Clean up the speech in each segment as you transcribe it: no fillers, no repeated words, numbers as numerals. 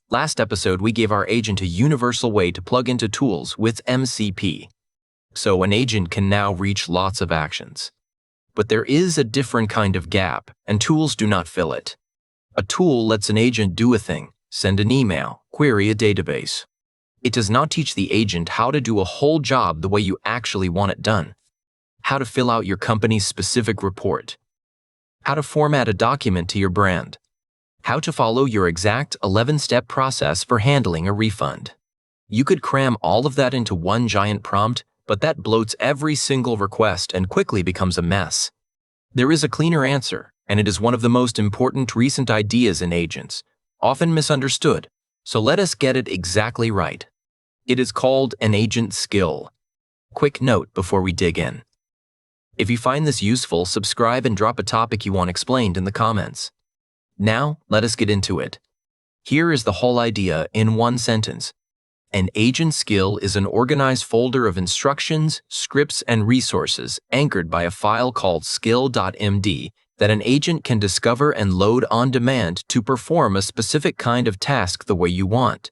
Last episode, we gave our agent a universal way to plug into tools with MCP. So an agent can now reach lots of actions. But there is a different kind of gap, and tools do not fill it. A tool lets an agent do a thing, send an email, query a database. It does not teach the agent how to do a whole job the way you actually want it done. How to fill out your company's specific report. How to format a document to your brand. How to follow your exact 11-step process for handling a refund. You could cram all of that into one giant prompt, but that bloats every single request and quickly becomes a mess. There is a cleaner answer, and it is one of the most important recent ideas in agents, often misunderstood, so let us get it exactly right. It is called an agent skill. Quick note before we dig in. If you find this useful, subscribe and drop a topic you want explained in the comments. Now, let us get into it. Here is the whole idea in one sentence. An agent skill is an organized folder of instructions, scripts, and resources anchored by a file called SKILL.md that an agent can discover and load on demand to perform a specific kind of task the way you want,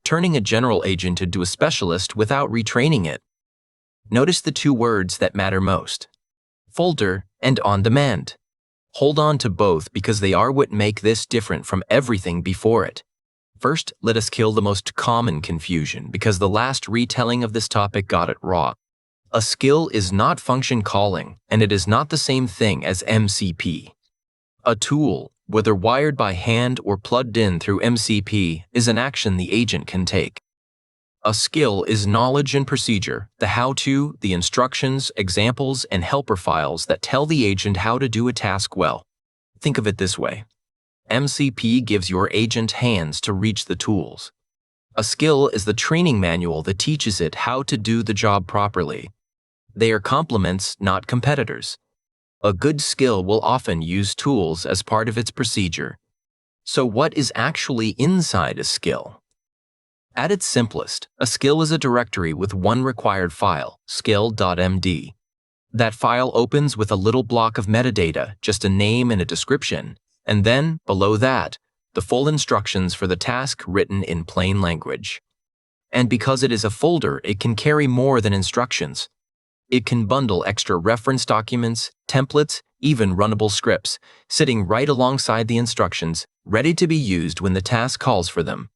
turning a general agent into a specialist without retraining it. Notice the two words that matter most: folder and on demand. Hold on to both because they are what make this different from everything before it. First, let us kill the most common confusion because the last retelling of this topic got it wrong. A skill is not function calling, and it is not the same thing as MCP. A tool, whether wired by hand or plugged in through MCP, is an action the agent can take. A skill is knowledge and procedure, the how-to, the instructions, examples, and helper files that tell the agent how to do a task well. Think of it this way. MCP gives your agent hands to reach the tools. A skill is the training manual that teaches it how to do the job properly. They are complements, not competitors. A good skill will often use tools as part of its procedure. So what is actually inside a skill? At its simplest, a skill is a directory with one required file, SKILL.md. That file opens with a little block of metadata, just a name and a description, and then, below that, the full instructions for the task written in plain language. And because it is a folder, it can carry more than instructions. It can bundle extra reference documents, templates, even runnable scripts, sitting right alongside the instructions, ready to be used when the task calls for them.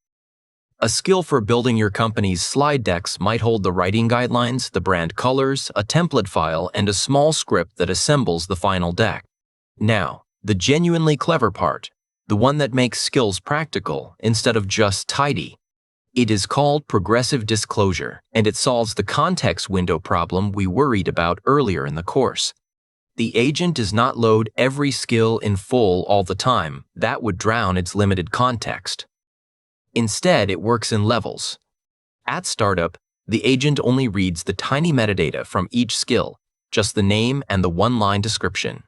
A skill for building your company's slide decks might hold the writing guidelines, the brand colors, a template file, and a small script that assembles the final deck. Now, the genuinely clever part, the one that makes skills practical instead of just tidy. It is called progressive disclosure, and it solves the context window problem we worried about earlier in the course. The agent does not load every skill in full all the time. That would drown its limited context. Instead, it works in levels. At startup, the agent only reads the tiny metadata from each skill, just the name and the one-line description.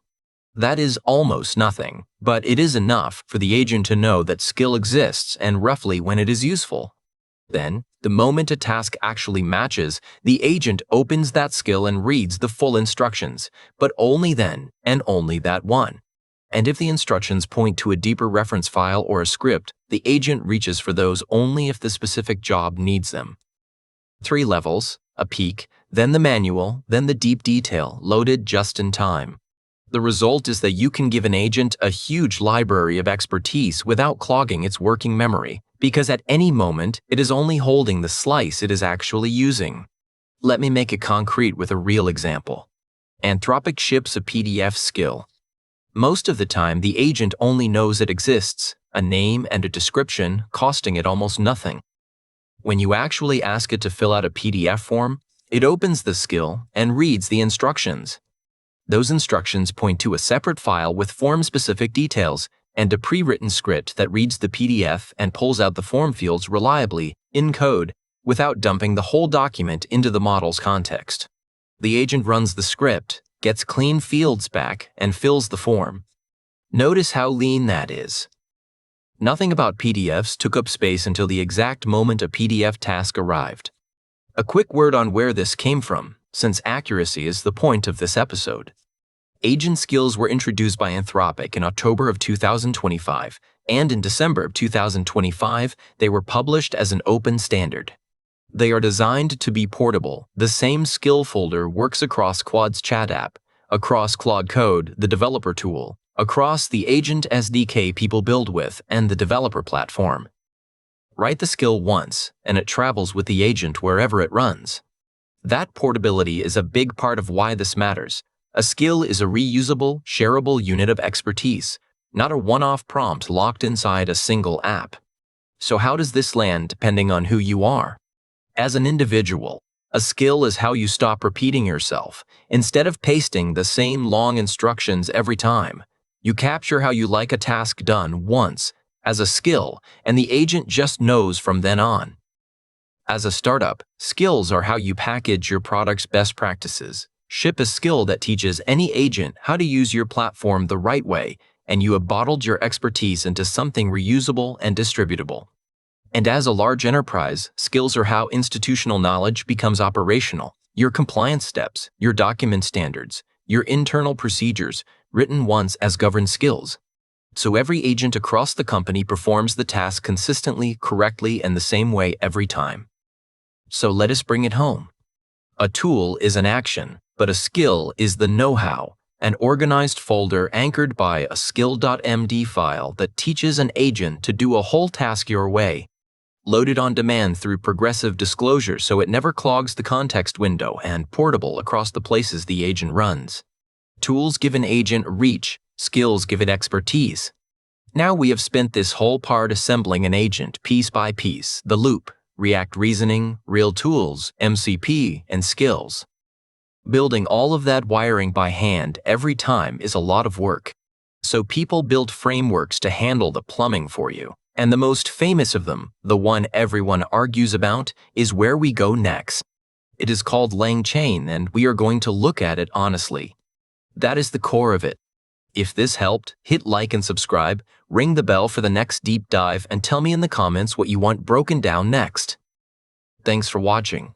That is almost nothing, but it is enough for the agent to know that skill exists and roughly when it is useful. Then, the moment a task actually matches, the agent opens that skill and reads the full instructions, but only then and only that one. And if the instructions point to a deeper reference file or a script, the agent reaches for those only if the specific job needs them. 3 levels, a peak, then the manual, then the deep detail, loaded just in time. The result is that you can give an agent a huge library of expertise without clogging its working memory, because at any moment, it is only holding the slice it is actually using. Let me make it concrete with a real example. Anthropic ships a PDF skill. Most of the time, the agent only knows it exists, a name and a description, costing it almost nothing. When you actually ask it to fill out a PDF form, it opens the skill and reads the instructions. Those instructions point to a separate file with form-specific details and a pre-written script that reads the PDF and pulls out the form fields reliably, in code, without dumping the whole document into the model's context. The agent runs the script, gets clean fields back, and fills the form. Notice how lean that is. Nothing about PDFs took up space until the exact moment a PDF task arrived. A quick word on where this came from, since accuracy is the point of this episode. Agent skills were introduced by Anthropic in October of 2025, And in December of 2025, they were published as an open standard. They are designed to be portable. The same skill folder works across Quad's chat app, across Claude Code, the developer tool, across the agent SDK people build with, and the developer platform. Write the skill once, and it travels with the agent wherever it runs. That portability is a big part of why this matters. A skill is a reusable, shareable unit of expertise, not a one-off prompt locked inside a single app. So how does this land depending on who you are? As an individual, a skill is how you stop repeating yourself. Instead of pasting the same long instructions every time, you capture how you like a task done once as a skill, and the agent just knows from then on. As a startup, skills are how you package your product's best practices. Ship a skill that teaches any agent how to use your platform the right way, and you have bottled your expertise into something reusable and distributable. And as a large enterprise, skills are how institutional knowledge becomes operational. Your compliance steps, your document standards, your internal procedures, written once as governed skills. So every agent across the company performs the task consistently, correctly, and the same way every time. So let us bring it home. A tool is an action, but a skill is the know-how, an organized folder anchored by a SKILL.md file that teaches an agent to do a whole task your way, loaded on demand through progressive disclosure so it never clogs the context window, and portable across the places the agent runs. Tools give an agent reach, skills give it expertise. Now we have spent this whole part assembling an agent piece by piece, the loop, React reasoning, real tools, MCP, and skills. Building all of that wiring by hand every time is a lot of work. So people build frameworks to handle the plumbing for you. And the most famous of them, the one everyone argues about, is where we go next. It is called LangChain, and we are going to look at it honestly. That is the core of it. If this helped, hit like and subscribe, ring the bell for the next deep dive, and tell me in the comments what you want broken down next. Thanks for watching.